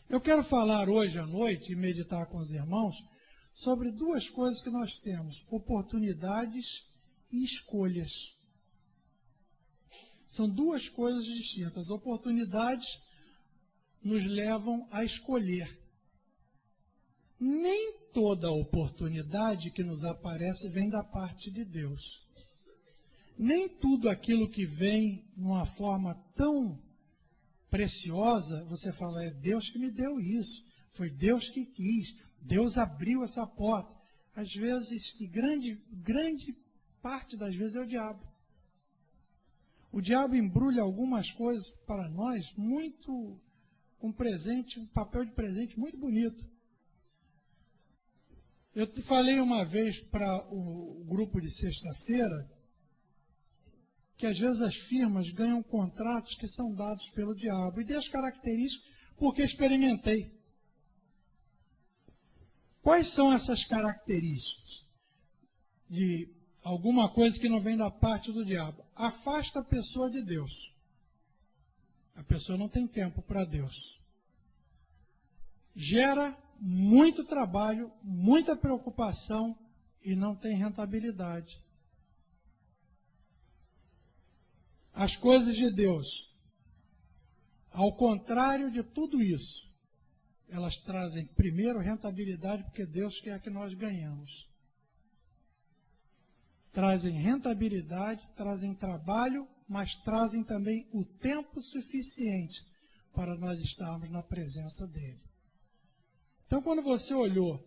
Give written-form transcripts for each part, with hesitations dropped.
Eu quero falar hoje à noite e meditar com os irmãos sobre duas coisas que nós temos: oportunidades e escolhas. São duas coisas distintas. Oportunidades nos levam a escolher. Nem toda oportunidade que nos aparece vem da parte de Deus. Nem tudo aquilo que vem numa forma tão preciosa, você fala, é Deus que me deu isso, foi Deus que quis, Deus abriu essa porta. Às vezes, e grande parte das vezes é o diabo. O diabo embrulha algumas coisas para nós muito, com presente, um papel de presente muito bonito. Eu falei uma vez para o grupo de sexta-feira que às vezes as firmas ganham contratos que são dados pelo diabo. E dei as características porque experimentei. Quais são essas características de alguma coisa que não vem da parte do diabo? Afasta a pessoa de Deus. A pessoa não tem tempo para Deus. Gera muito trabalho, muita preocupação e não tem rentabilidade. As coisas de Deus, ao contrário de tudo isso, elas trazem primeiro rentabilidade, porque Deus quer que nós ganhemos. Trazem rentabilidade, trazem trabalho, mas trazem também o tempo suficiente para nós estarmos na presença dEle. Então, quando você olhou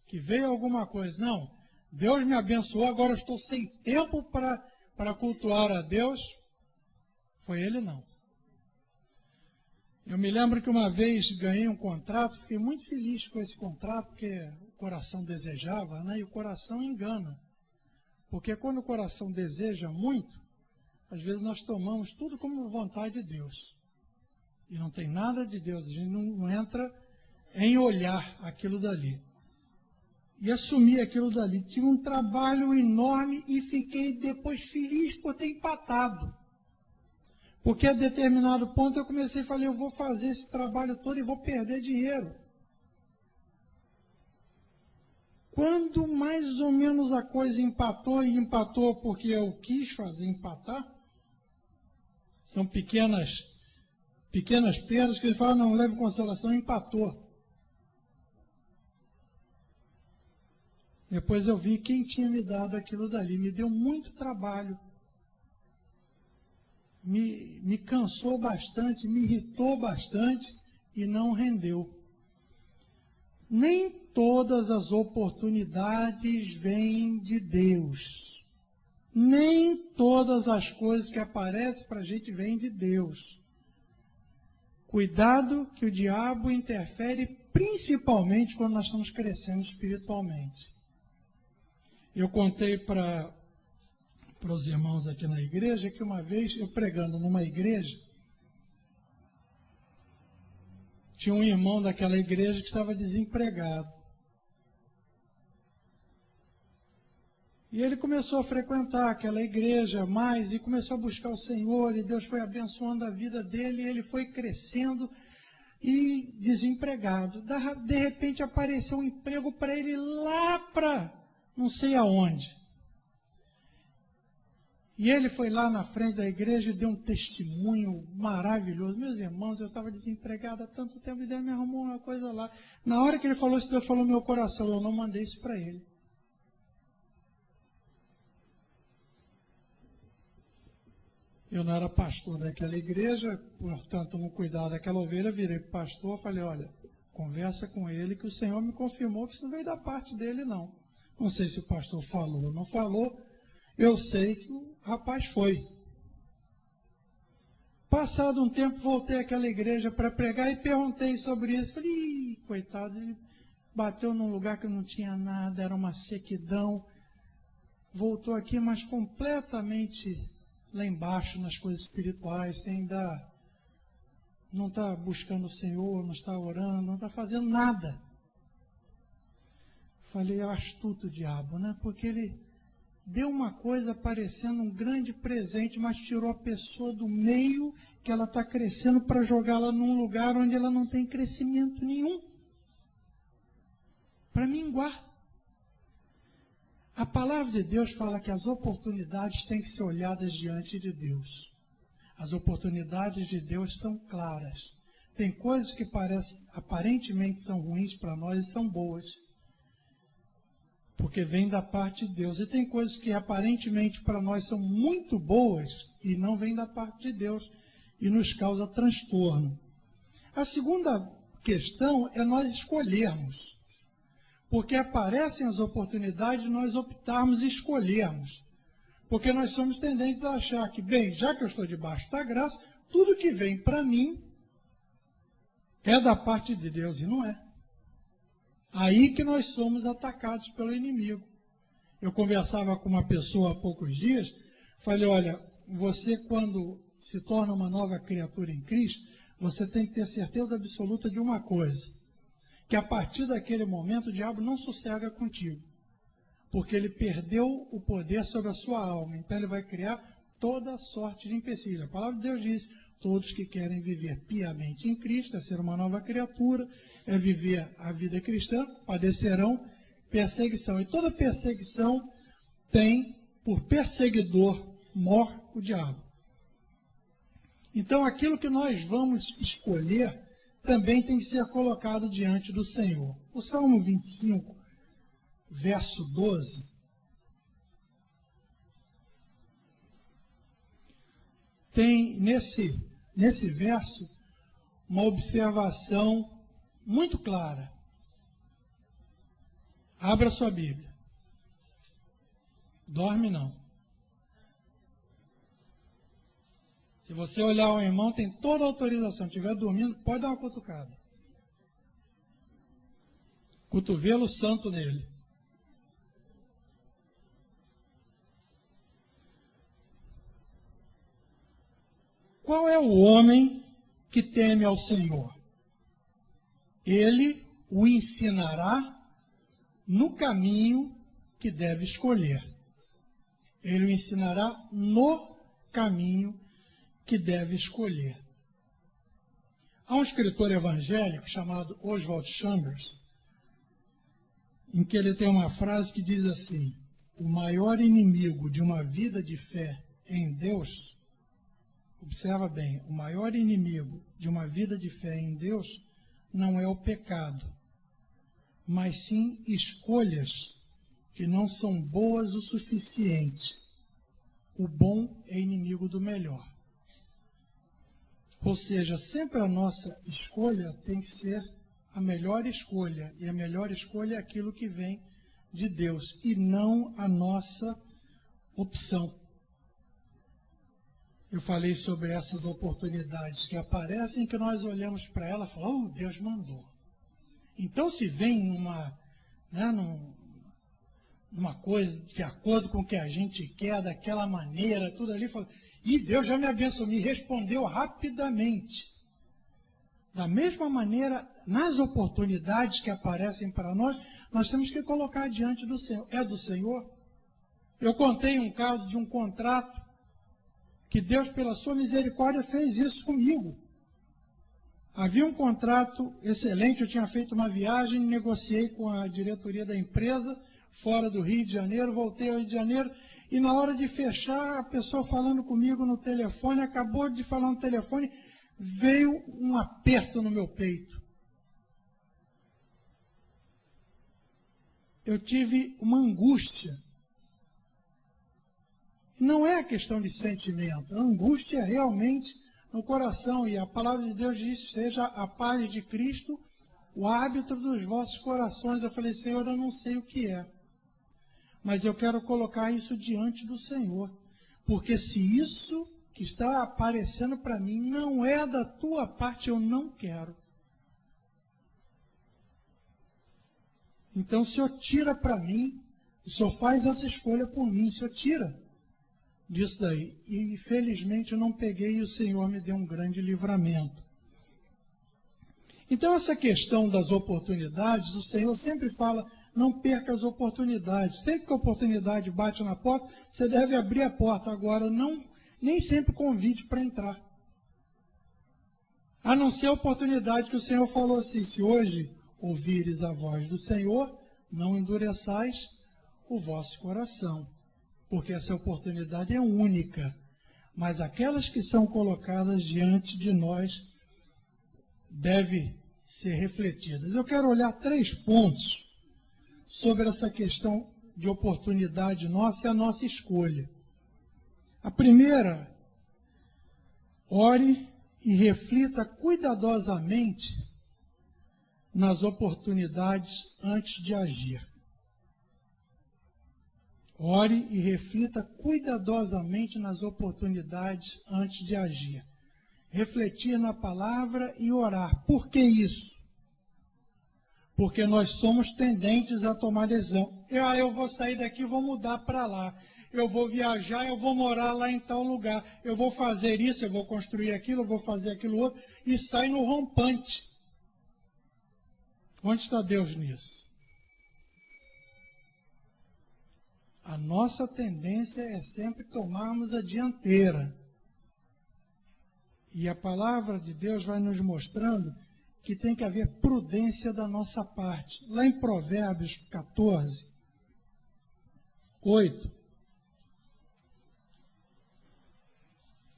que veio alguma coisa, não, Deus me abençoou, agora eu estou sem tempo para cultuar a Deus, foi Ele não. Eu me lembro que uma vez ganhei um contrato, fiquei muito feliz com esse contrato, porque o coração desejava, né? E o coração engana. Porque quando o coração deseja muito, às vezes nós tomamos tudo como vontade de Deus. E não tem nada de Deus, a gente não entra em olhar aquilo dali. E assumi aquilo dali. Tive um trabalho enorme e fiquei depois feliz por ter empatado. Porque a determinado ponto eu comecei a falar, eu vou fazer esse trabalho todo e vou perder dinheiro. Quando mais ou menos a coisa empatou, e empatou porque eu quis fazer empatar, são pequenas perdas que ele fala, não, leve em consideração, empatou. Depois eu vi quem tinha me dado aquilo dali, me deu muito trabalho. Me cansou bastante, me irritou bastante e não rendeu. Nem todas as oportunidades vêm de Deus. Nem todas as coisas que aparecem para a gente vêm de Deus. Cuidado que o diabo interfere principalmente quando nós estamos crescendo espiritualmente. Eu contei para os irmãos aqui na igreja que uma vez, eu pregando numa igreja, tinha um irmão daquela igreja que estava desempregado. E ele começou a frequentar aquela igreja mais e começou a buscar o Senhor, e Deus foi abençoando a vida dele, e ele foi crescendo e desempregado. De repente apareceu um emprego para ele lá para não sei aonde. E ele foi lá na frente da igreja e deu um testemunho maravilhoso. Meus irmãos, eu estava desempregado há tanto tempo e Deus me arrumou uma coisa lá. Na hora que ele falou isso, Deus falou no meu coração, eu não mandei isso para ele. Eu não era pastor daquela igreja, portanto não cuidava daquela ovelha, virei para o pastor, falei, olha, conversa com ele que o Senhor me confirmou que isso não veio da parte dele não. Não sei se o pastor falou ou não falou, eu sei que o rapaz foi. Passado um tempo, voltei àquela igreja para pregar e perguntei sobre isso. Falei, coitado, ele bateu num lugar que não tinha nada, era uma sequidão. Voltou aqui, mas completamente lá embaixo nas coisas espirituais, sem dar, não está buscando o Senhor, não está orando, não está fazendo nada. Falei, é o astuto diabo, né? Porque ele deu uma coisa parecendo um grande presente, mas tirou a pessoa do meio que ela está crescendo para jogá-la num lugar onde ela não tem crescimento nenhum. Para minguar. A palavra de Deus fala que as oportunidades têm que ser olhadas diante de Deus. As oportunidades de Deus são claras. Tem coisas que aparentemente são ruins para nós e são boas. Porque vem da parte de Deus. E tem coisas que aparentemente para nós são muito boas e não vêm da parte de Deus e nos causa transtorno. A segunda questão é nós escolhermos. Porque aparecem as oportunidades de nós optarmos e escolhermos. Porque nós somos tendentes a achar que, bem, já que eu estou debaixo da graça, tudo que vem para mim é da parte de Deus e não é. Aí que nós somos atacados pelo inimigo. Eu conversava com uma pessoa há poucos dias, falei, olha, você quando se torna uma nova criatura em Cristo, você tem que ter certeza absoluta de uma coisa, que a partir daquele momento o diabo não sossega contigo, porque ele perdeu o poder sobre a sua alma, então ele vai criar toda sorte de empecilho. A palavra de Deus diz, todos que querem viver piamente em Cristo, é ser uma nova criatura, é viver a vida cristã, padecerão perseguição. E toda perseguição tem por perseguidor o diabo. Então aquilo que nós vamos escolher também tem que ser colocado diante do Senhor. O Salmo 25, verso 12, tem nesse verso uma observação muito clara. Abra sua Bíblia. Dorme não. Se você olhar o irmão, tem toda a autorização. Se estiver dormindo, pode dar uma cutucada. Cotovelo santo nele. Qual é o homem que teme ao Senhor? Ele o ensinará no caminho que deve escolher. Ele o ensinará no caminho que deve escolher. Há um escritor evangélico chamado Oswald Chambers, em que ele tem uma frase que diz assim: o maior inimigo de uma vida de fé em Deus, observa bem, o maior inimigo de uma vida de fé em Deus não é o pecado, mas sim escolhas que não são boas o suficiente. O bom é inimigo do melhor. Ou seja, sempre a nossa escolha tem que ser a melhor escolha, e a melhor escolha é aquilo que vem de Deus, e não a nossa opção. Eu falei sobre essas oportunidades que aparecem, que nós olhamos para ela e falamos, oh, Deus mandou. Então, se vem numa coisa de acordo com o que a gente quer, daquela maneira, tudo ali, fala, e Deus já me abençoou, me respondeu rapidamente. Da mesma maneira, nas oportunidades que aparecem para nós, nós temos que colocar diante do Senhor. É do Senhor? Eu contei um caso de um contrato que Deus, pela sua misericórdia, fez isso comigo. Havia um contrato excelente, eu tinha feito uma viagem, negociei com a diretoria da empresa, fora do Rio de Janeiro, voltei ao Rio de Janeiro, e na hora de fechar, a pessoa falando comigo no telefone, acabou de falar no telefone, veio um aperto no meu peito. Eu tive uma angústia. Não é a questão de sentimento, a angústia é realmente no coração, e a palavra de Deus diz, seja a paz de Cristo o árbitro dos vossos corações. Eu falei, Senhor, eu não sei o que é, mas eu quero colocar isso diante do Senhor, porque se isso que está aparecendo para mim não é da tua parte, eu não quero. Então o Senhor tira para mim, o Senhor faz essa escolha por mim, o Senhor tira disso daí. E felizmente eu não peguei e o Senhor me deu um grande livramento. Então essa questão das oportunidades, o Senhor sempre fala não perca as oportunidades. Sempre que a oportunidade bate na porta, você deve abrir a porta. Agora, nem sempre convide para entrar. A não ser a oportunidade que o Senhor falou assim: se hoje ouvires a voz do Senhor, não endureçais o vosso coração, porque essa oportunidade é única. Mas aquelas que são colocadas diante de nós devem ser refletidas. Eu quero olhar 3 pontos sobre essa questão de oportunidade nossa e a nossa escolha. A primeira, ore e reflita cuidadosamente nas oportunidades antes de agir. Ore e reflita cuidadosamente nas oportunidades antes de agir. Refletir na palavra e orar. Por que isso? Porque nós somos tendentes a tomar decisão. Eu vou sair daqui e vou mudar para lá. Eu vou viajar, eu vou morar lá em tal lugar. Eu vou fazer isso, eu vou construir aquilo, eu vou fazer aquilo outro. E sai no rompante. Onde está Deus nisso? A nossa tendência é sempre tomarmos a dianteira. E a palavra de Deus vai nos mostrando que tem que haver prudência da nossa parte. Lá em Provérbios 14, 8,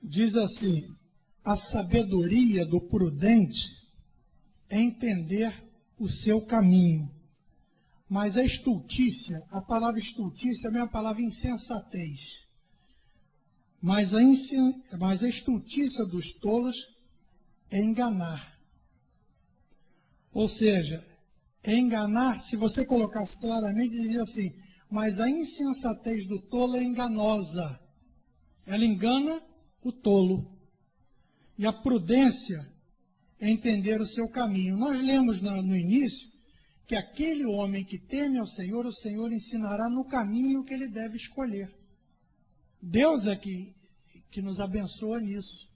diz assim: a sabedoria do prudente é entender o seu caminho. Mas a estultícia, a palavra estultícia é a mesma palavra insensatez. Mas a estultícia dos tolos é enganar. Ou seja, é enganar, se você colocasse claramente, dizia assim: mas a insensatez do tolo é enganosa. Ela engana o tolo. E a prudência é entender o seu caminho. Nós lemos no início que aquele homem que teme ao Senhor, o Senhor ensinará no caminho que ele deve escolher. Deus é que nos abençoa nisso.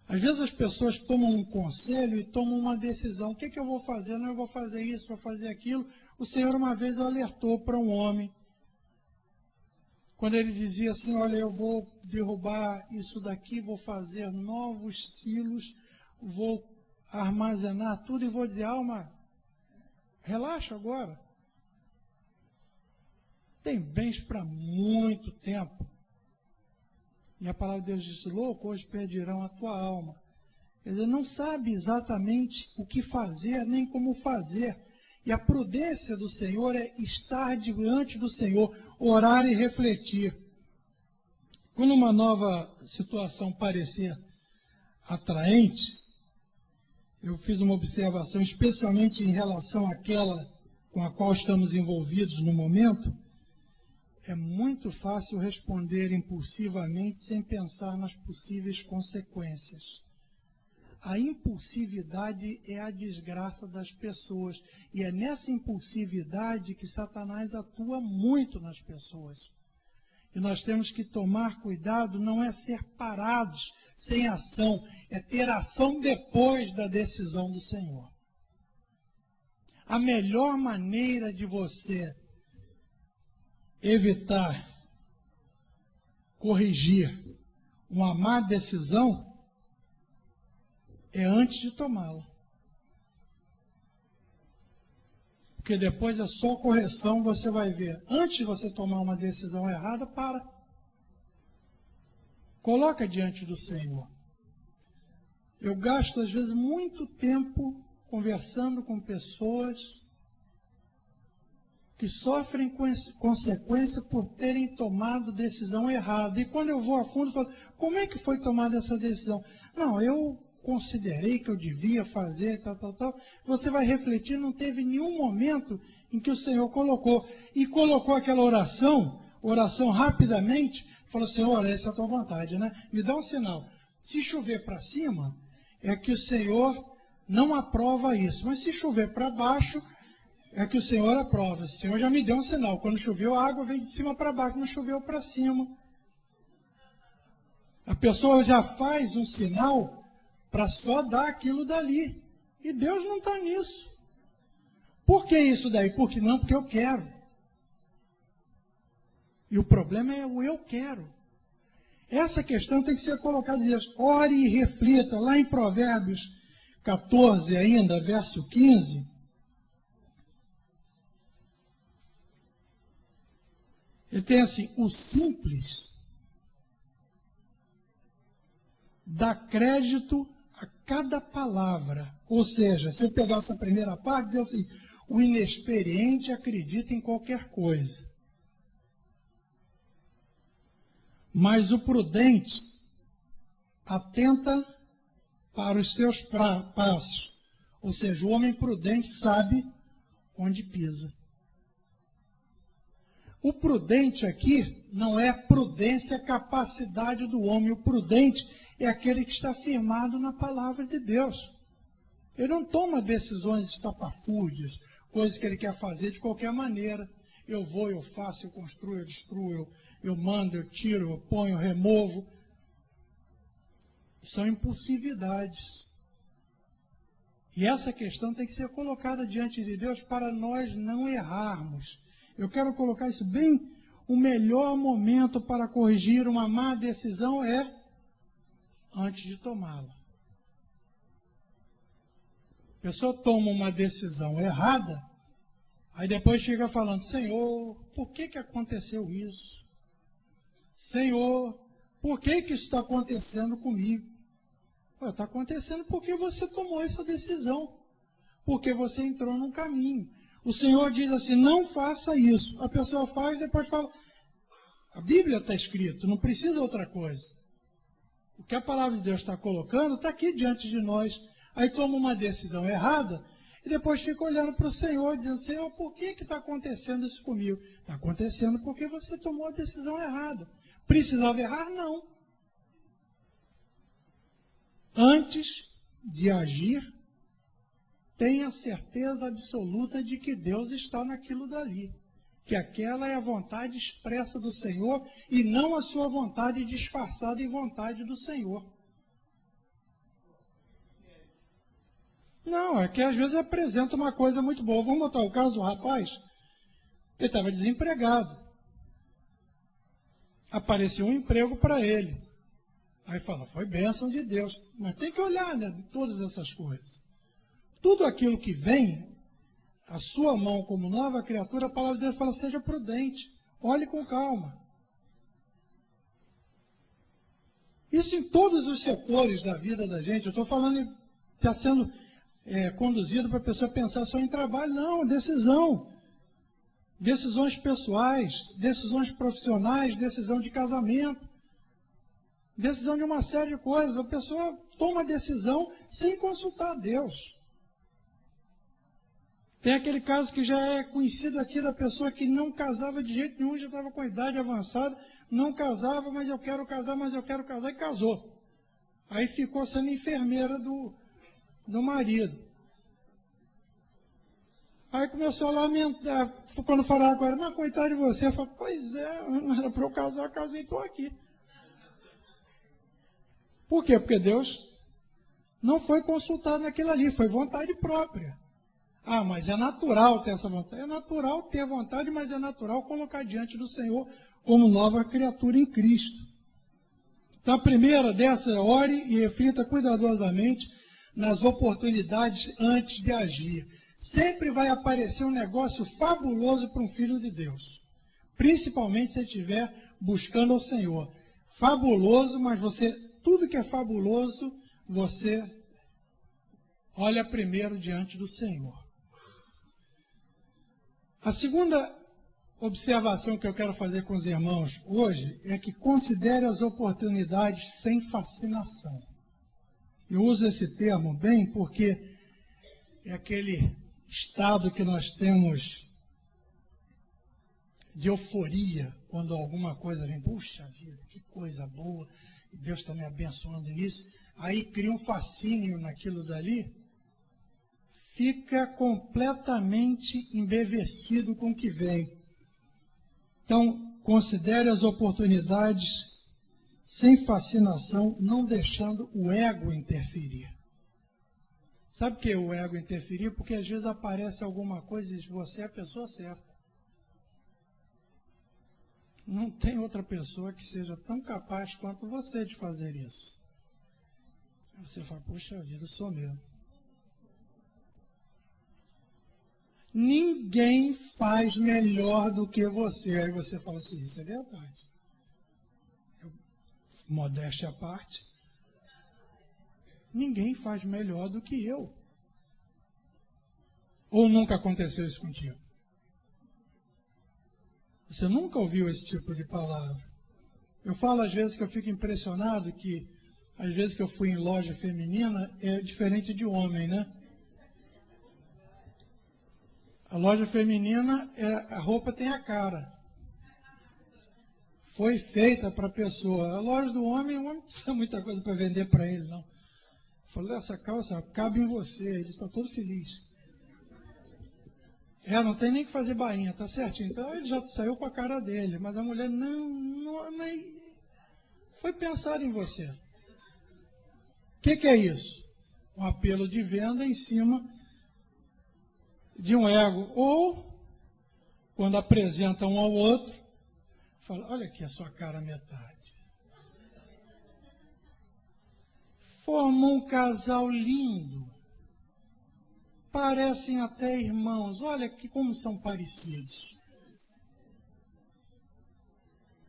Às vezes as pessoas tomam um conselho e tomam uma decisão. O que eu vou fazer? Não, eu vou fazer isso, vou fazer aquilo. O Senhor uma vez alertou para um homem, quando ele dizia assim: olha, eu vou derrubar isso daqui, vou fazer novos silos, vou armazenar tudo e vou dizer: alma, relaxa agora. Tem bens para muito tempo. E a palavra de Deus disse: louco, hoje perderão a tua alma. Ele não sabe exatamente o que fazer, nem como fazer. E a prudência do Senhor é estar diante do Senhor, orar e refletir. Quando uma nova situação parecer atraente, eu fiz uma observação, especialmente em relação àquela com a qual estamos envolvidos no momento. É muito fácil responder impulsivamente sem pensar nas possíveis consequências. A impulsividade é a desgraça das pessoas. E é nessa impulsividade que Satanás atua muito nas pessoas. E nós temos que tomar cuidado, não é ser parados sem ação, é ter ação depois da decisão do Senhor. A melhor maneira de você evitar, corrigir uma má decisão é antes de tomá-la. Porque depois é só correção, você vai ver. Antes de você tomar uma decisão errada, para. Coloca diante do Senhor. Eu gasto, às vezes, muito tempo conversando com pessoas que sofrem consequência por terem tomado decisão errada. E quando eu vou a fundo, eu falo: como é que foi tomada essa decisão? Não, eu considerei que eu devia fazer, tal. Você vai refletir, não teve nenhum momento em que o Senhor colocou. E colocou aquela oração rapidamente, falou: Senhor, essa é a tua vontade, né? Me dá um sinal. Se chover para cima, é que o Senhor não aprova isso. Mas se chover para baixo, é que o Senhor aprova. O Senhor já me deu um sinal. Quando choveu, a água veio de cima para baixo, não choveu para cima. A pessoa já faz um sinal para só dar aquilo dali. E Deus não está nisso. Por que isso daí? Porque não, porque eu quero. E o problema é o eu quero. Essa questão tem que ser colocada em Deus. Ore e reflita. Lá em Provérbios 14 ainda, verso 15. Ele tem assim, o simples dá crédito a cada palavra. Ou seja, se eu pegar essa primeira parte, diz assim, o inexperiente acredita em qualquer coisa. Mas o prudente atenta para os seus passos. Ou seja, o homem prudente sabe onde pisa. O prudente aqui não é prudência, capacidade do homem. O prudente é aquele que está firmado na palavra de Deus. Ele não toma decisões estapafúrdias, coisas que ele quer fazer de qualquer maneira. Eu vou, eu faço, eu construo, eu destruo, eu mando, eu tiro, eu ponho, eu removo. São impulsividades. E essa questão tem que ser colocada diante de Deus para nós não errarmos. Eu quero colocar isso bem, o melhor momento para corrigir uma má decisão é antes de tomá-la. A pessoa toma uma decisão errada, aí depois chega falando, Senhor, por que aconteceu isso? Senhor, por que isso está acontecendo comigo? Está acontecendo porque você tomou essa decisão, porque você entrou num caminho. O Senhor diz assim, não faça isso. A pessoa faz e depois fala, a Bíblia está escrito, não precisa outra coisa. O que a palavra de Deus está colocando está aqui diante de nós. Aí toma uma decisão errada e depois fica olhando para o Senhor, dizendo, Senhor, por que está acontecendo isso comigo? Está acontecendo porque você tomou a decisão errada. Precisava errar? Não. Antes de agir, tenha certeza absoluta de que Deus está naquilo dali. Que aquela é a vontade expressa do Senhor e não a sua vontade disfarçada em vontade do Senhor. Não, é que às vezes apresenta uma coisa muito boa. Vamos botar o caso do rapaz. Ele estava desempregado. Apareceu um emprego para ele. Aí fala, foi bênção de Deus. Mas tem que olhar, né, todas essas coisas. Tudo aquilo que vem, a sua mão como nova criatura, a palavra de Deus fala, seja prudente, olhe com calma. Isso em todos os setores da vida da gente. Eu estou falando, está sendo conduzido para a pessoa pensar só em trabalho. Não, decisão. Decisões pessoais, decisões profissionais, decisão de casamento, decisão de uma série de coisas. A pessoa toma decisão sem consultar a Deus. Tem aquele caso que já é conhecido aqui da pessoa que não casava de jeito nenhum, já estava com a idade avançada, não casava, mas eu quero casar, e casou. Aí ficou sendo enfermeira do marido. Aí começou a lamentar, quando falaram com ela, mas coitado de você, eu falei, pois é, não era para eu casar, casei e estou aqui. Por quê? Porque Deus não foi consultado naquilo ali, foi vontade própria. Ah, mas é natural ter essa vontade. É natural ter vontade, mas é natural colocar diante do Senhor como nova criatura em Cristo. Então, a primeira dessa é ore e reflita cuidadosamente nas oportunidades antes de agir. Sempre vai aparecer um negócio fabuloso para um filho de Deus. Principalmente se ele estiver buscando ao Senhor. Fabuloso, mas tudo que é fabuloso, você olha primeiro diante do Senhor. A segunda observação que eu quero fazer com os irmãos hoje é que considere as oportunidades sem fascinação. Eu uso esse termo bem porque é aquele estado que nós temos de euforia quando alguma coisa vem, puxa vida, que coisa boa, e Deus está me abençoando nisso. Aí cria um fascínio naquilo dali, fica completamente embevecido com o que vem. Então, considere as oportunidades sem fascinação, não deixando o ego interferir. Sabe por que o ego interferir? Porque às vezes aparece alguma coisa e diz, você é a pessoa certa. Não tem outra pessoa que seja tão capaz quanto você de fazer isso. Aí você fala, poxa vida, eu sou mesmo. Ninguém faz melhor do que você. Aí você fala assim, isso é verdade. Modéstia à parte. Ninguém faz melhor do que eu. Ou nunca aconteceu isso contigo? Você nunca ouviu esse tipo de palavra. Eu falo às vezes que eu fico impressionado que, às vezes que eu fui em loja feminina, é diferente de homem, né? A loja feminina, a roupa tem a cara. Foi feita para a pessoa. A loja do homem, o homem não precisa muita coisa para vender para ele, não. Eu falei, essa calça cabe em você. Ele está todo feliz. Não tem nem que fazer bainha, tá certinho. Então ele já saiu com a cara dele. Mas a mulher, não foi pensar em você. O que é isso? Um apelo de venda em cima de um ego. Ou, quando apresenta um ao outro, fala, olha aqui a sua cara metade. Formou um casal lindo. Parecem até irmãos. Olha que como são parecidos.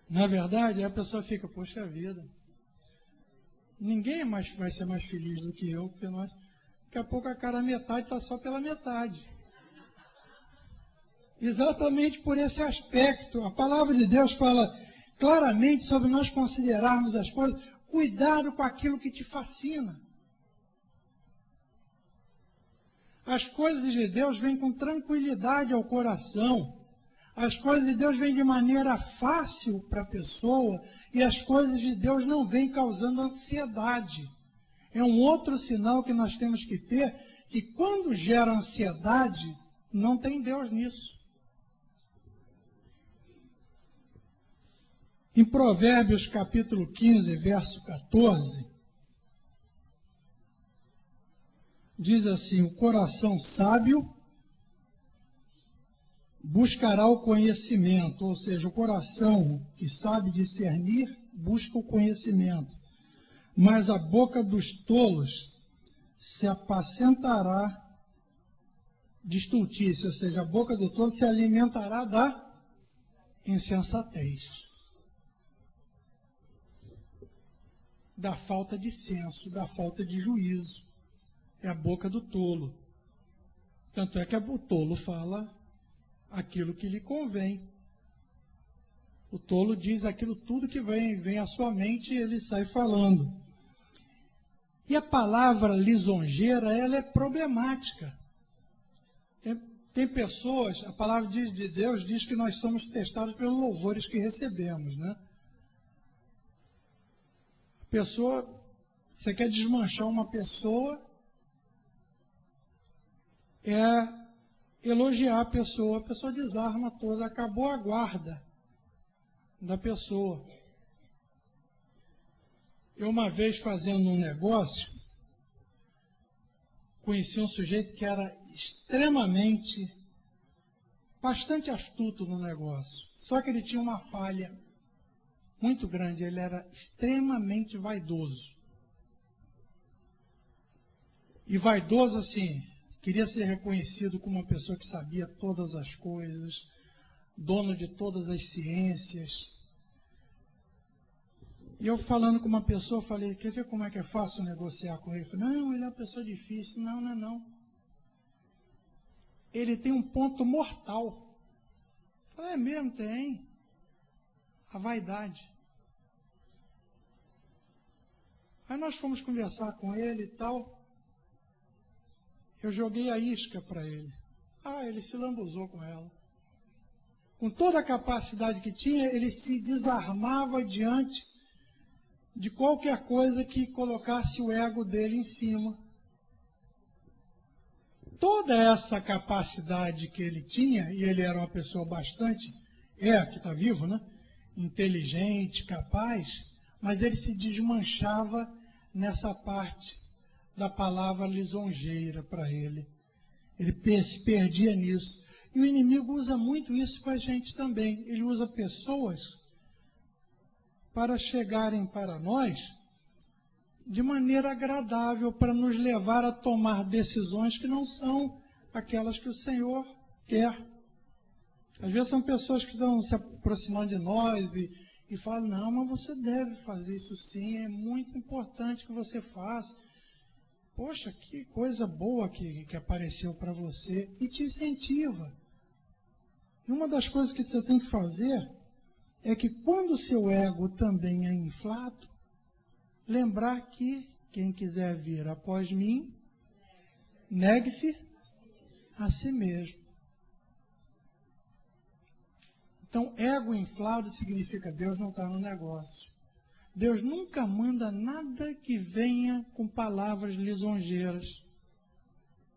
Na verdade, a pessoa fica, poxa vida, ninguém vai ser mais feliz do que eu, porque nós, daqui a pouco a cara metade está só pela metade. Exatamente por esse aspecto. A palavra de Deus fala claramente sobre nós considerarmos as coisas. Cuidado com aquilo que te fascina. As coisas de Deus vêm com tranquilidade ao coração. As coisas de Deus vêm de maneira fácil para a pessoa. E as coisas de Deus não vêm causando ansiedade. É um outro sinal que nós temos que ter, que quando gera ansiedade, não tem Deus nisso. Em Provérbios capítulo 15, verso 14, diz assim, o coração sábio buscará o conhecimento, ou seja, o coração que sabe discernir busca o conhecimento, mas a boca dos tolos se apacentará de estultícia, ou seja, a boca do tolo se alimentará da insensatez, da falta de senso, da falta de juízo. É a boca do tolo. Tanto é que o tolo fala aquilo que lhe convém. O tolo diz aquilo tudo que vem à sua mente e ele sai falando. E a palavra lisonjeira, ela é problemática. Tem pessoas, a palavra de Deus diz que nós somos testados pelos louvores que recebemos, né? A pessoa, você quer desmanchar uma pessoa, elogiar a pessoa desarma toda, acabou a guarda da pessoa. Eu uma vez fazendo um negócio, conheci um sujeito que era bastante astuto no negócio. Só que ele tinha uma falha muito grande, ele era extremamente vaidoso. E vaidoso assim, queria ser reconhecido como uma pessoa que sabia todas as coisas, dono de todas as ciências. E eu falando com uma pessoa, falei, quer ver como é que é fácil negociar com ele? Eu falei, não, ele é uma pessoa difícil. Não, não é não. Ele tem um ponto mortal. Eu falei, é mesmo, tem. A vaidade. Aí nós fomos conversar com ele e tal. Eu joguei a isca para ele. Ele se lambuzou com ela. Com toda a capacidade que tinha, ele se desarmava diante de qualquer coisa que colocasse o ego dele em cima. Toda essa capacidade que ele tinha, e ele era uma pessoa bastante, que está vivo, né? Inteligente, capaz, mas ele se desmanchava nessa parte da palavra lisonjeira para ele. Ele se perdia nisso. E o inimigo usa muito isso com a gente também. Ele usa pessoas para chegarem para nós de maneira agradável, para nos levar a tomar decisões que não são aquelas que o Senhor quer. Às vezes são pessoas que estão se aproximando de nós e falam, não, mas você deve fazer isso sim, é muito importante que você faça. Poxa, que coisa boa que apareceu para você, e te incentiva. E uma das coisas que você tem que fazer é que quando o seu ego também é inflado, lembrar que quem quiser vir após mim, negue-se a si mesmo. Então, ego inflado significa Deus não está no negócio. Deus nunca manda nada que venha com palavras lisonjeiras.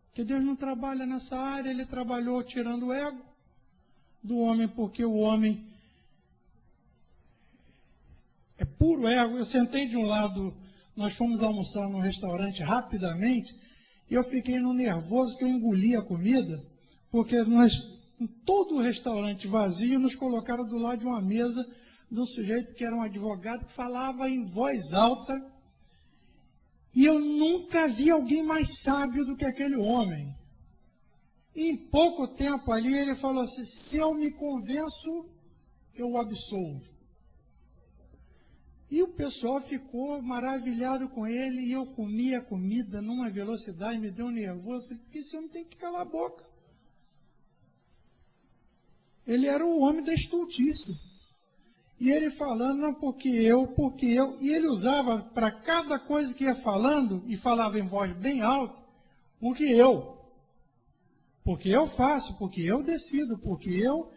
Porque Deus não trabalha nessa área, Ele trabalhou tirando o ego do homem, porque o homem é puro ego. Eu sentei de um lado, nós fomos almoçar num restaurante rapidamente, e eu fiquei no nervoso que eu engoli a comida, porque nós, em todo o restaurante vazio, nos colocaram do lado de uma mesa de um sujeito que era um advogado que falava em voz alta, e eu nunca vi alguém mais sábio do que aquele homem. E em pouco tempo ali ele falou assim, se eu me convenço, eu o absolvo. E o pessoal ficou maravilhado com ele, e eu comia a comida numa velocidade, me deu um nervoso, porque esse homem tem que calar a boca. Ele era o homem da estultice. E ele falando, não, porque eu, e ele usava para cada coisa que ia falando, e falava em voz bem alta, porque eu faço, porque eu decido, porque eu.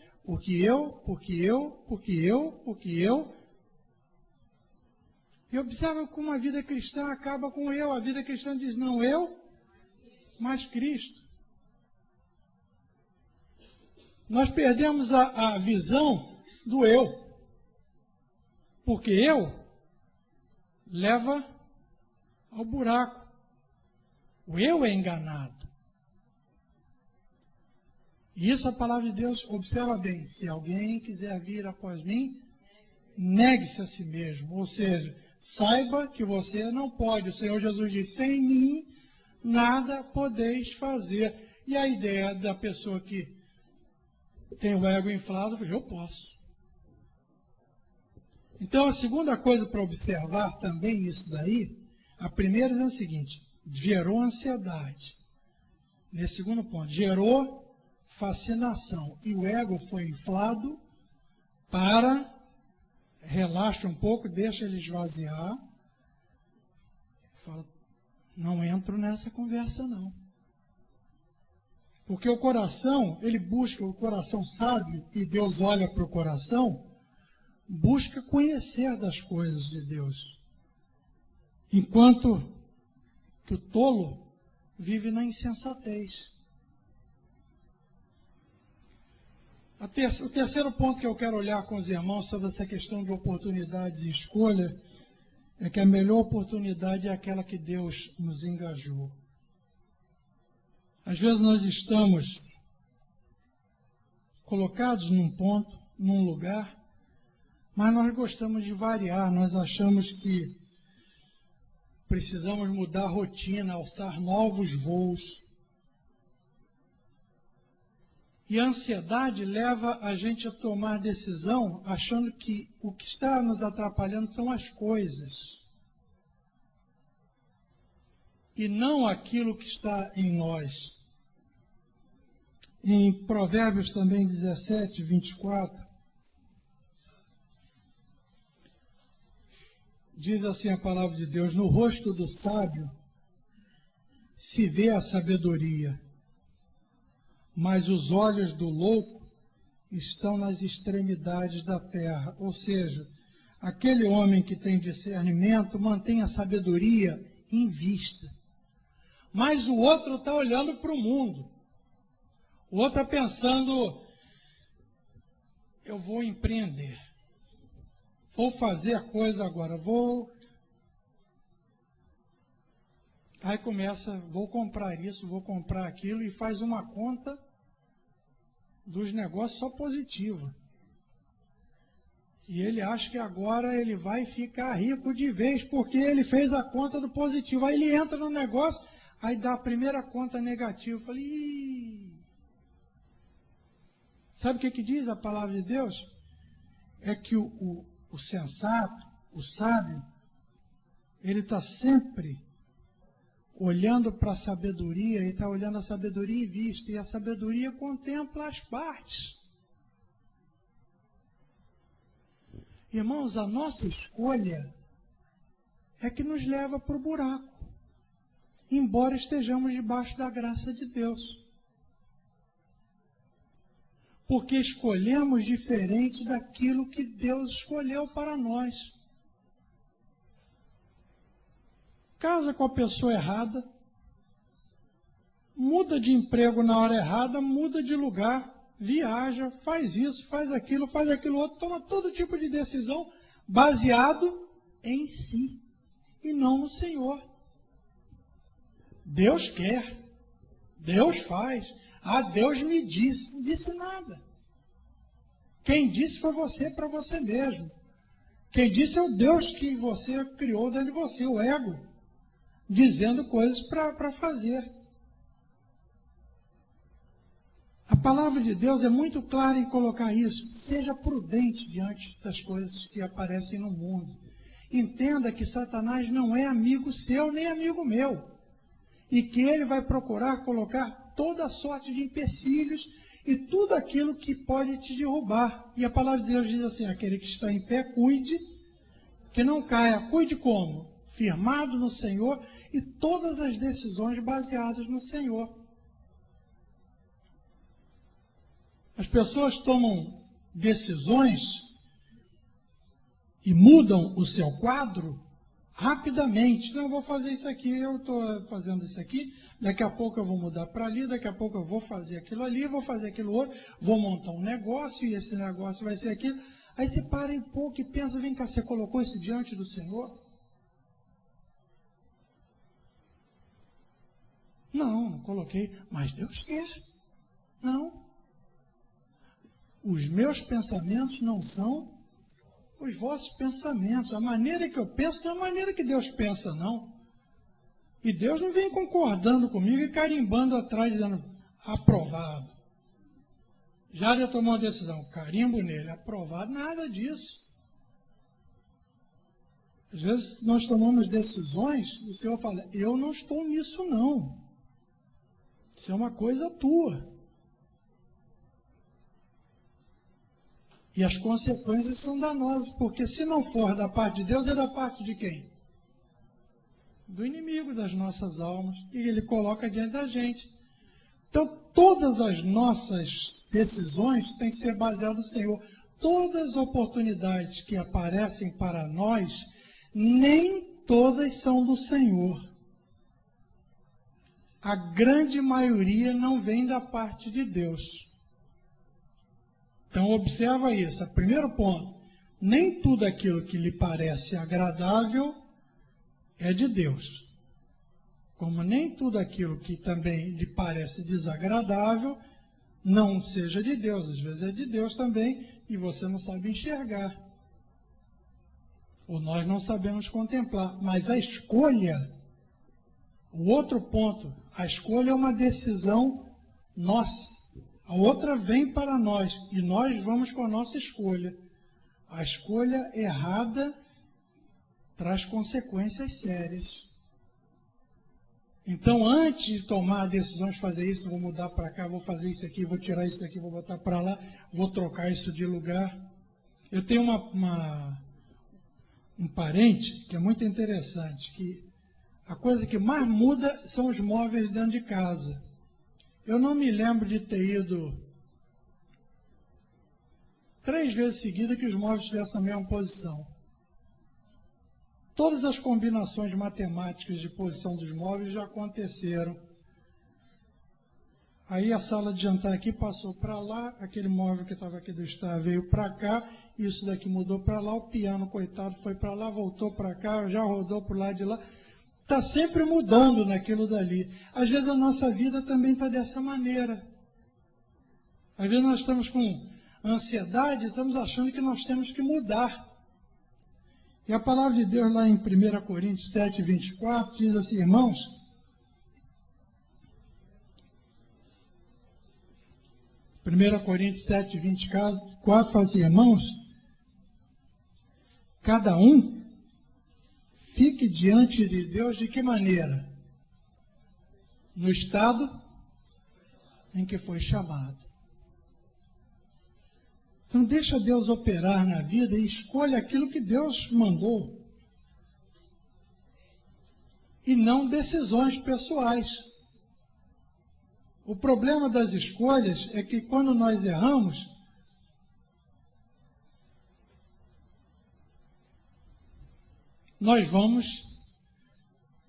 E observa como a vida cristã acaba com eu. A vida cristã diz, não eu, mas Cristo. Nós perdemos a visão do eu. Porque eu leva ao buraco. O eu é enganado. E isso a palavra de Deus, observa bem, se alguém quiser vir após mim, negue-se a si mesmo. Ou seja, saiba que você não pode. O Senhor Jesus diz, sem mim nada podeis fazer. E a ideia da pessoa que tem o ego inflado, eu posso. Então, a segunda coisa para observar também isso daí, a primeira é a seguinte, gerou ansiedade. Nesse segundo ponto, gerou fascinação. E o ego foi inflado para, relaxa um pouco, deixa ele esvaziar. Fala, não entro nessa conversa não. Porque o coração, ele busca o coração sábio, e Deus olha para o coração, busca conhecer das coisas de Deus. Enquanto que o tolo vive na insensatez. O terceiro ponto que eu quero olhar com os irmãos sobre essa questão de oportunidades e escolha é que a melhor oportunidade é aquela que Deus nos engajou. Às vezes nós estamos colocados num ponto, num lugar, mas nós gostamos de variar, nós achamos que precisamos mudar a rotina, alçar novos voos. E a ansiedade leva a gente a tomar decisão achando que o que está nos atrapalhando são as coisas. E não aquilo que está em nós. Em Provérbios também 17, 24, diz assim a palavra de Deus, no rosto do sábio se vê a sabedoria, mas os olhos do louco estão nas extremidades da terra. Ou seja, aquele homem que tem discernimento mantém a sabedoria em vista. Mas o outro está olhando para o mundo. O outro está pensando, eu vou empreender. Vou fazer a coisa agora. Aí começa, vou comprar isso, vou comprar aquilo, e faz uma conta dos negócios só positiva. E ele acha que agora ele vai ficar rico de vez, porque ele fez a conta do positivo. Aí ele entra no negócio, aí dá a primeira conta negativa. Eu falei, ih. Sabe o que diz a palavra de Deus? É que o sensato, o sábio, ele está sempre olhando para a sabedoria, e está olhando a sabedoria em vista, e a sabedoria contempla as partes. Irmãos, a nossa escolha é que nos leva para o buraco, embora estejamos debaixo da graça de Deus. Porque escolhemos diferente daquilo que Deus escolheu para nós. Casa com a pessoa errada, muda de emprego na hora errada, muda de lugar, viaja, faz isso, faz aquilo outro, toma todo tipo de decisão baseado em si e não no Senhor. Deus quer, Deus faz, Deus me disse, não disse nada. Quem disse foi você para você mesmo. Quem disse é o Deus que você criou dentro de você, o ego, dizendo coisas para fazer. A palavra de Deus é muito clara em colocar isso. Seja prudente diante das coisas que aparecem no mundo. Entenda que Satanás não é amigo seu nem amigo meu. E que ele vai procurar colocar toda sorte de empecilhos e tudo aquilo que pode te derrubar. E a palavra de Deus diz assim, aquele que está em pé, cuide, que não caia. Cuide como? Firmado no Senhor e todas as decisões baseadas no Senhor. As pessoas tomam decisões e mudam o seu quadro rapidamente. Não, eu vou fazer isso aqui, eu estou fazendo isso aqui, daqui a pouco eu vou mudar para ali, daqui a pouco eu vou fazer aquilo ali, vou fazer aquilo outro, vou montar um negócio e esse negócio vai ser aquilo. Aí você para um pouco e pensa, vem cá, você colocou isso diante do Senhor? Não, não coloquei, mas Deus quer. Não. Os meus pensamentos não são os vossos pensamentos. A maneira que eu penso não é a maneira que Deus pensa, não. E Deus não vem concordando comigo e carimbando atrás, dizendo, aprovado. Já tomou uma decisão, carimbo nele, aprovado, nada disso. Às vezes nós tomamos decisões, o Senhor fala, eu não estou nisso não. Isso é uma coisa tua. E as consequências são danosas, porque se não for da parte de Deus, é da parte de quem? Do inimigo das nossas almas, e ele coloca diante da gente. Então, todas as nossas decisões têm que ser baseadas no Senhor. Todas as oportunidades que aparecem para nós, nem todas são do Senhor. A grande maioria não vem da parte de Deus. Então, observa isso. Primeiro ponto, nem tudo aquilo que lhe parece agradável é de Deus. Como nem tudo aquilo que também lhe parece desagradável não seja de Deus. Às vezes é de Deus também e você não sabe enxergar. Ou nós não sabemos contemplar. Mas a escolha, o outro ponto, a escolha é uma decisão nossa. A outra vem para nós e nós vamos com a nossa escolha. A escolha errada traz consequências sérias. Então, antes de tomar decisões de fazer isso, vou mudar para cá, vou fazer isso aqui, vou tirar isso daqui, vou botar para lá, vou trocar isso de lugar. Eu tenho um parente que é muito interessante, que a coisa que mais muda são os móveis dentro de casa. Eu não me lembro de ter ido 3 vezes seguidas que os móveis estivessem na mesma posição. Todas as combinações matemáticas de posição dos móveis já aconteceram. Aí a sala de jantar aqui passou para lá, aquele móvel que estava aqui do estar veio para cá, isso daqui mudou para lá, o piano, coitado, foi para lá, voltou para cá, já rodou para o lado de lá. está sempre mudando naquilo dali. Às vezes a nossa vida também está dessa maneira. Às vezes nós estamos com ansiedade, estamos achando que nós temos que mudar. E a palavra de Deus lá em 1 Coríntios 7, 24, diz assim, irmãos, Coríntios 7, 24, fala assim, irmãos, cada um fique diante de Deus de que maneira? No estado em que foi chamado. Então deixa Deus operar na vida e escolha aquilo que Deus mandou. E não decisões pessoais. O problema das escolhas é que quando nós erramos, nós vamos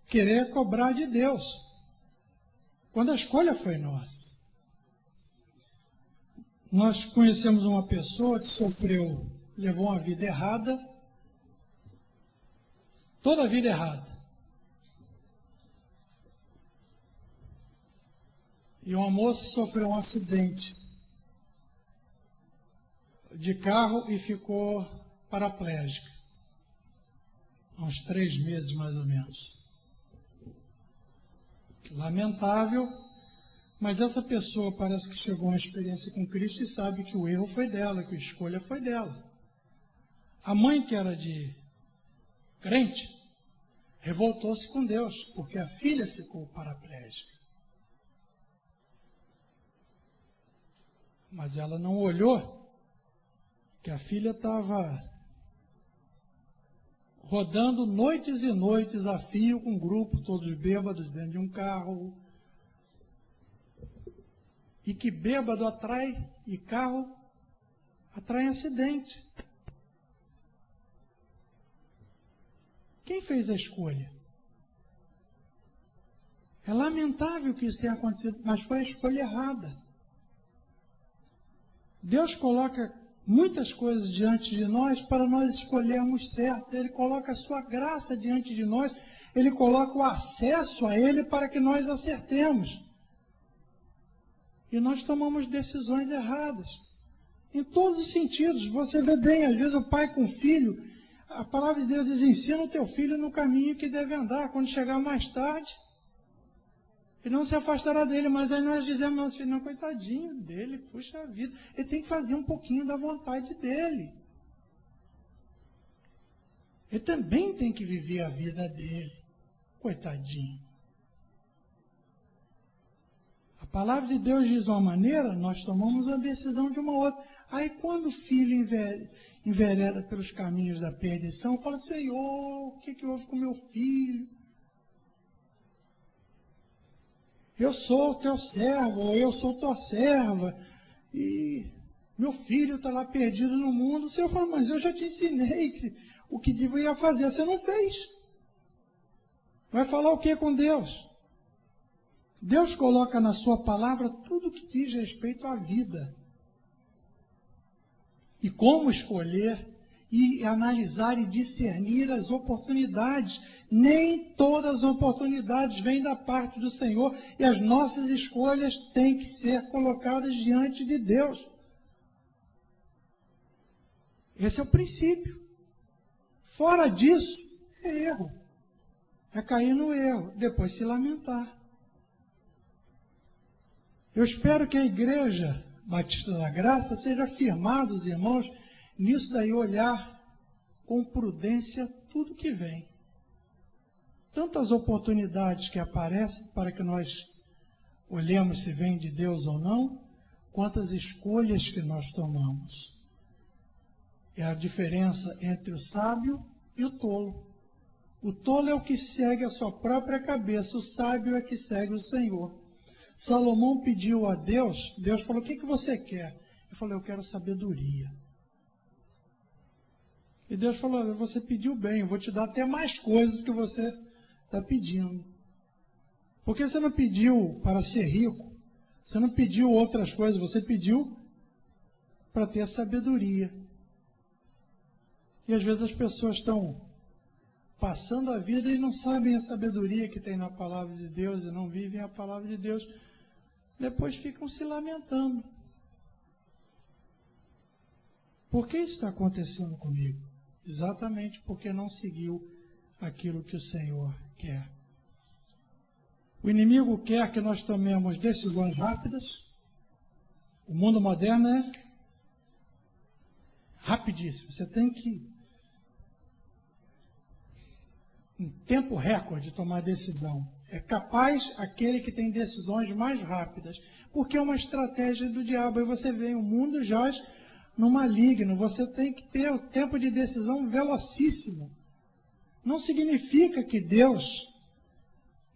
querer cobrar de Deus, quando a escolha foi nossa. Nós conhecemos uma pessoa que levou uma vida errada, toda a vida errada. E uma moça sofreu um acidente de carro e ficou paraplégica. Há uns 3 meses, mais ou menos. Lamentável, mas essa pessoa parece que chegou a uma experiência com Cristo e sabe que o erro foi dela, que a escolha foi dela. A mãe, que era de crente, revoltou-se com Deus, porque a filha ficou paraplégica. Mas ela não olhou que a filha estava rodando noites e noites a fio com um grupo, todos bêbados dentro de um carro. E que bêbado atrai, e carro atrai acidente. Quem fez a escolha? É lamentável que isso tenha acontecido, mas foi a escolha errada. Deus coloca muitas coisas diante de nós para nós escolhermos certo. Ele coloca a sua graça diante de nós, Ele coloca o acesso a Ele para que nós acertemos. E nós tomamos decisões erradas. Em todos os sentidos. Você vê bem, às vezes o pai com o filho, a palavra de Deus diz, ensina o teu filho no caminho que deve andar. Quando chegar mais tarde, ele não se afastará dele. Mas aí nós dizemos, nosso filho, não, coitadinho dele, puxa vida. Ele tem que fazer um pouquinho da vontade dele. Ele também tem que viver a vida dele. Coitadinho. A palavra de Deus diz uma maneira, nós tomamos a decisão de uma outra. Aí quando o filho envereda pelos caminhos da perdição, fala, Senhor, o que houve com meu filho? Eu sou o teu servo, ou eu sou tua serva, e meu filho está lá perdido no mundo. O Senhor fala, mas eu já te ensinei o que devia fazer, você não fez. Vai falar o que com Deus? Deus coloca na sua palavra tudo que diz respeito à vida. E como escolher, e analisar e discernir as oportunidades. Nem todas as oportunidades vêm da parte do Senhor, e as nossas escolhas têm que ser colocadas diante de Deus. Esse é o princípio. Fora disso, é erro. É cair no erro, depois se lamentar. Eu espero que a Igreja Batista da Graça seja firmada, os irmãos, nisso daí, olhar com prudência tudo que vem. Tantas oportunidades que aparecem para que nós olhemos se vem de Deus ou não, quantas escolhas que nós tomamos. É a diferença entre o sábio e o tolo. O tolo é o que segue a sua própria cabeça, o sábio é que segue o Senhor. Salomão pediu a Deus, Deus falou, o que você quer? Ele falou, eu quero sabedoria. E Deus falou, você pediu bem, eu vou te dar até mais coisas do que você está pedindo. Porque você não pediu para ser rico, você não pediu outras coisas, você pediu para ter sabedoria. E às vezes as pessoas estão passando a vida e não sabem a sabedoria que tem na palavra de Deus e não vivem a palavra de Deus. Depois ficam se lamentando. Por que isso está acontecendo comigo? Exatamente porque não seguiu aquilo que o Senhor quer. O inimigo quer que nós tomemos decisões rápidas. O mundo moderno é rapidíssimo. Você tem que, em tempo recorde, tomar decisão. É capaz aquele que tem decisões mais rápidas, porque é uma estratégia do diabo. E você vê, o mundo jaz no maligno. Você tem que ter o tempo de decisão velocíssimo. Não significa que Deus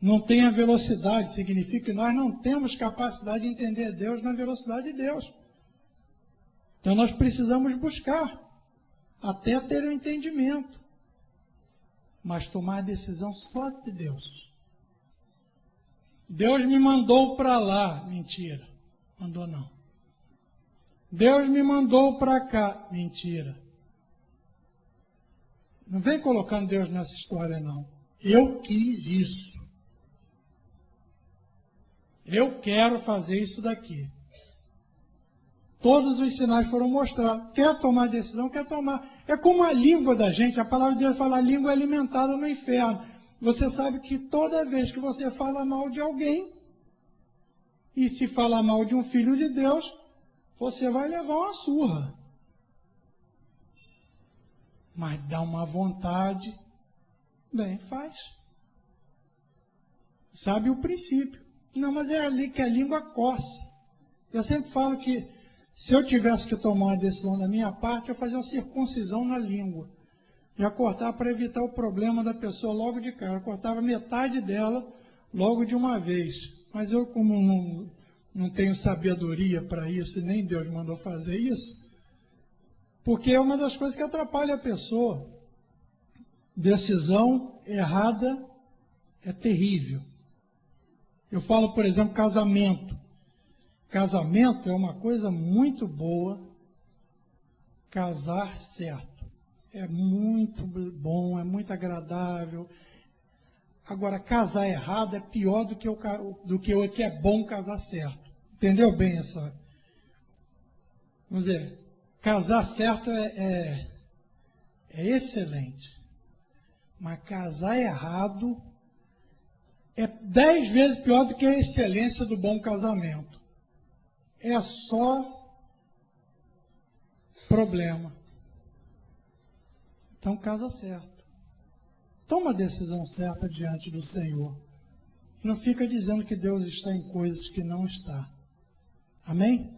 não tenha velocidade, significa que nós não temos capacidade de entender Deus na velocidade de Deus. Então nós precisamos buscar, até ter o entendimento, mas tomar a decisão só de Deus. Deus me mandou para lá, mentira, mandou não. Deus me mandou para cá, mentira. Não vem colocando Deus nessa história não. Eu quis isso. Eu quero fazer isso daqui. Todos os sinais foram mostrados. Quer tomar decisão? Quer tomar. É como a língua da gente. A palavra de Deus fala, a língua é alimentada no inferno. Você sabe que toda vez que você fala mal de alguém, e se falar mal de um filho de Deus, você vai levar uma surra. Mas dá uma vontade, bem, faz. Sabe o princípio. Não, mas é ali que a língua coça. Eu sempre falo que se eu tivesse que tomar uma decisão da minha parte, eu fazia uma circuncisão na língua. Já cortava para evitar o problema da pessoa logo de cara. Eu cortava metade dela logo de uma vez. Mas eu, como não tenho sabedoria para isso, e nem Deus mandou fazer isso, porque é uma das coisas que atrapalha a pessoa. Decisão errada é terrível. Eu falo, por exemplo, casamento. Casamento é uma coisa muito boa. Casar certo. É muito bom, é muito agradável. Agora, casar errado é pior do que o que é bom casar certo. Entendeu bem essa? Vamos dizer, casar certo é excelente. Mas casar errado é 10 vezes pior do que a excelência do bom casamento. É só problema. Então, casa certo. Toma a decisão certa diante do Senhor. Não fica dizendo que Deus está em coisas que não está. Amém?